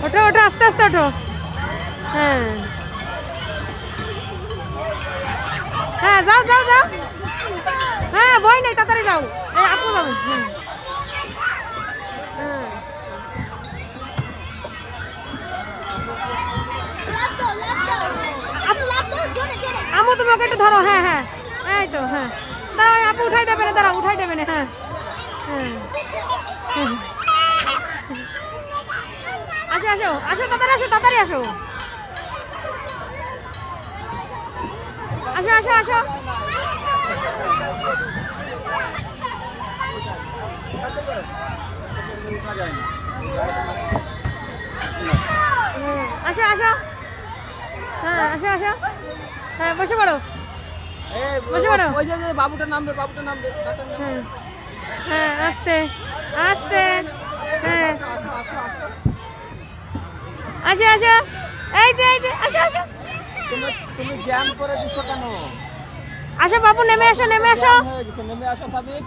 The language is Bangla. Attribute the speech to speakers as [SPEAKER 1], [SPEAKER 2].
[SPEAKER 1] ওঠো ওঠো, আস্তে আস্তে ওঠো। হ্যাঁ হ্যাঁ, যাও যাও যাও। হ্যাঁ, ভয় নেই, তাড়াতাড়ি যাও। এই আপু যাবে। হ্যাঁ আমু, তুমি ওকে একটু ধরো। হ্যাঁ হ্যাঁ, এই তো। হ্যাঁ, দাঁড়াও, আপু উঠাই দেবে না, দাঁড়াও, উঠাই দেবে না। হ্যাঁ হ্যাঁ, আসো আসো আসো, তাড়াতাড়ি আসো, তাড়াতাড়ি আসো। আসো আসো আসো। আসো আসো। হ্যাঁ আসো আসো। হ্যাঁ, বসে পড়ো, বসে পড়ো।
[SPEAKER 2] বাবুটা নামবে, বাবুটা নামবে।
[SPEAKER 1] হ্যাঁ হ্যাঁ, আস্তে আস্তে। হ্যাঁ, আসো আসো। এই যে এই যে, আসো আসো।
[SPEAKER 2] তুমি জ্যাম করে দিছো কেন?
[SPEAKER 1] আসো বাবু, নেমে আসো, নেমে আসো।
[SPEAKER 2] জ্যাম হয়ে গেছে, নেমে আসো সাবিক।